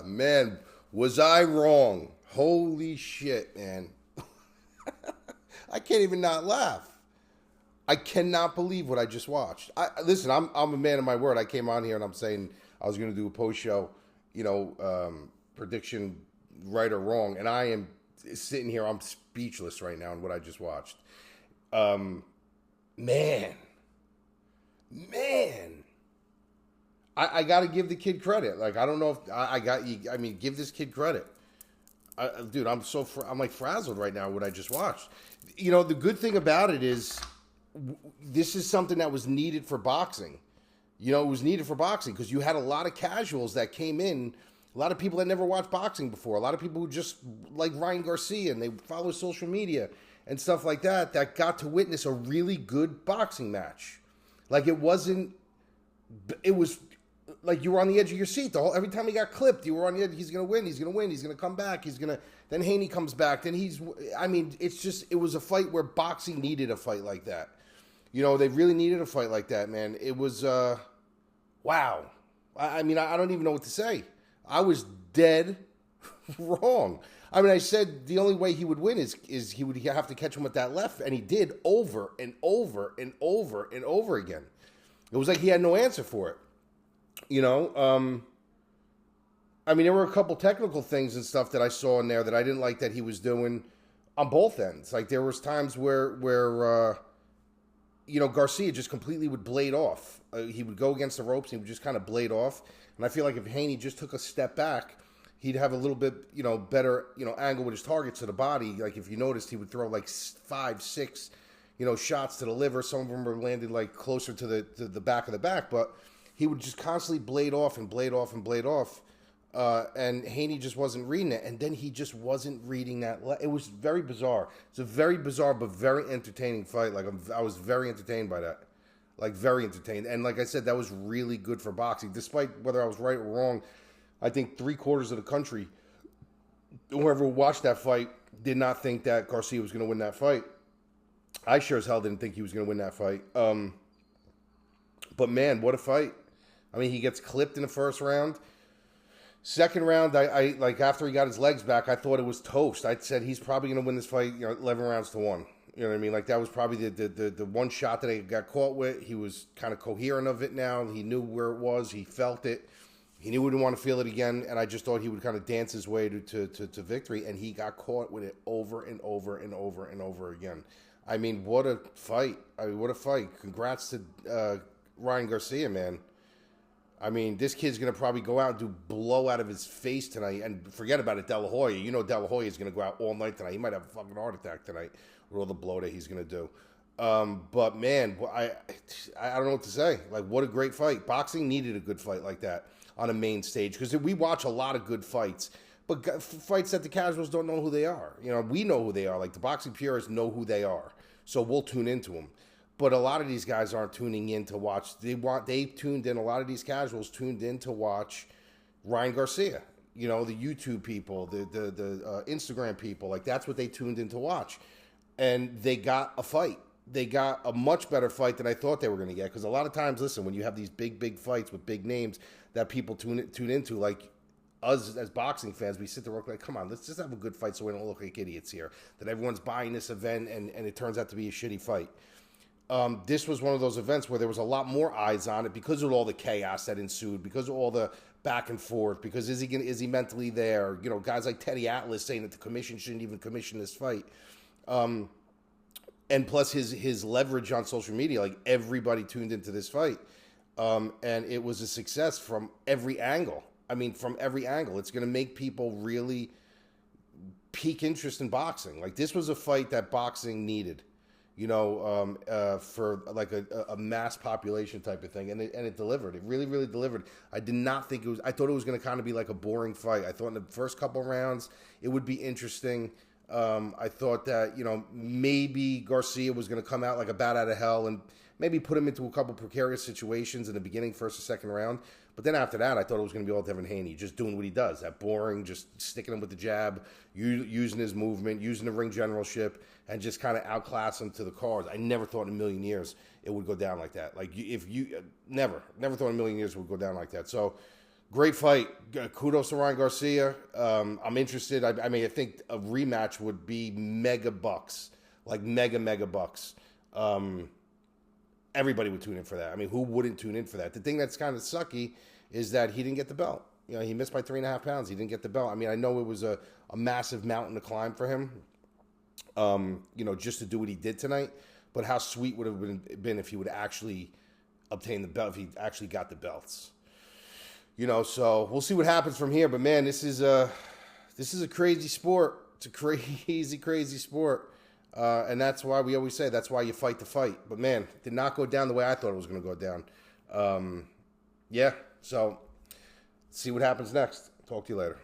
Man, was I wrong? Holy shit, man. I can't even not laugh. I cannot believe what I just watched. Listen, I'm a man of my word. I came on here and I'm saying I was going to do a post show, prediction, right or wrong, and I am sitting here. I'm speechless right now in what I just watched. Man, man, I got to give the kid credit. Like I don't know if I got you. I mean, give this kid credit. Dude, I'm like frazzled right now what I just watched. The good thing about it is this is something that was needed for boxing. It was needed for boxing because you had a lot of casuals that came in, a lot of people that never watched boxing before, a lot of people who just like Ryan Garcia and they follow social media and stuff like that got to witness a really good boxing match. Like it was like you were on the edge of your seat. Every time he got clipped, you were on the edge. He's going to win. He's going to win. He's going to come back. Then Haney comes back. Then it was a fight where boxing needed a fight like that. They really needed a fight like that, man. It was, wow. I don't even know what to say. I was dead wrong. I said the only way he would win is he would have to catch him with that left, and he did over and over and over and over again. It was like he had no answer for it. There were a couple technical things and stuff that I saw in there that I didn't like that he was doing on both ends. Like there was times where Garcia just completely would blade off. He would go against the ropes and he would just kind of blade off. And I feel like if Haney just took a step back, he'd have a little bit, better, angle with his targets to the body. Like if you noticed, he would throw like 5, 6, shots to the liver. Some of them were landed like closer to the back of the back, but he would just constantly blade off and blade off and blade off. And Haney just wasn't reading it. And then he just wasn't reading that. It was very bizarre. It's a very bizarre but very entertaining fight. Like I was very entertained by that. Like very entertained. And like I said, that was really good for boxing. Despite whether I was right or wrong, I think 3/4 of the country, whoever watched that fight, did not think that Garcia was going to win that fight. I sure as hell didn't think he was going to win that fight. But man, what a fight. He gets clipped in the first round. Second round, I like after he got his legs back, I thought it was toast. I said he's probably going to win this fight, 11 rounds to 1. You know what I mean? Like that was probably the one shot that he got caught with. He was kind of coherent of it now. He knew where it was. He felt it. He knew he didn't want to feel it again. And I just thought he would kind of dance his way to victory. And he got caught with it over and over and over and over again. What a fight. What a fight. Congrats to Ryan Garcia, man. This kid's going to probably go out and do blow out of his face tonight. And forget about it, De La Hoya. De La Hoya is going to go out all night tonight. He might have a fucking heart attack tonight with all the blow that he's going to do. But, man, I don't know what to say. Like, what a great fight. Boxing needed a good fight like that on a main stage. Because we watch a lot of good fights. But fights that the casuals don't know who they are. We know who they are. Like, the boxing purists know who they are. So we'll tune into them. But a lot of these guys aren't tuning in to watch. They tuned in. A lot of these casuals tuned in to watch Ryan Garcia. The YouTube people, the Instagram people. Like that's what they tuned in to watch, and they got a fight. They got a much better fight than I thought they were going to get. Because a lot of times, listen, when you have these big fights with big names that people tune into, like us as boxing fans, we sit there like, come on, let's just have a good fight so we don't look like idiots here. That everyone's buying this event and it turns out to be a shitty fight. This was one of those events where there was a lot more eyes on it because of all the chaos that ensued, because of all the back and forth, because is he mentally there? Guys like Teddy Atlas saying that the commission shouldn't even commission this fight. And plus his leverage on social media, like everybody tuned into this fight. And it was a success from every angle. From every angle. It's going to make people really peak interest in boxing. Like this was a fight that boxing needed. For like a mass population type of thing. And it delivered. It really, really delivered. I did not think I thought it was going to kind of be like a boring fight. I thought in the first couple rounds, it would be interesting. I thought that, maybe Garcia was going to come out like a bat out of hell and maybe put him into a couple precarious situations in the beginning, first or second round. But then after that, I thought it was going to be all Devin Haney, just doing what he does. That boring, just sticking him with the jab, using his movement, using the ring generalship, and just kind of outclass him to the cards. I never thought in a million years it would go down like that. Like if you never thought in a million years it would go down like that. So great fight. Kudos to Ryan Garcia. I'm interested. I mean, I think a rematch would be mega bucks, like mega bucks. Everybody would tune in for that. I mean, who wouldn't tune in for that? The thing that's kind of sucky is that he didn't get the belt. You know, he missed by 3.5 pounds. He didn't get the belt. I mean, I know it was a massive mountain to climb for him, you know, just to do what he did tonight. But how sweet would it have been if he would actually obtain the belt, if he actually got the belts. You know, so we'll see what happens from here. But, man, this is a crazy sport. It's a crazy sport. And that's why we always say that's why you fight the fight. But, man, it did not go down the way I thought it was going to go down. Yeah, so see what happens next. Talk to you later.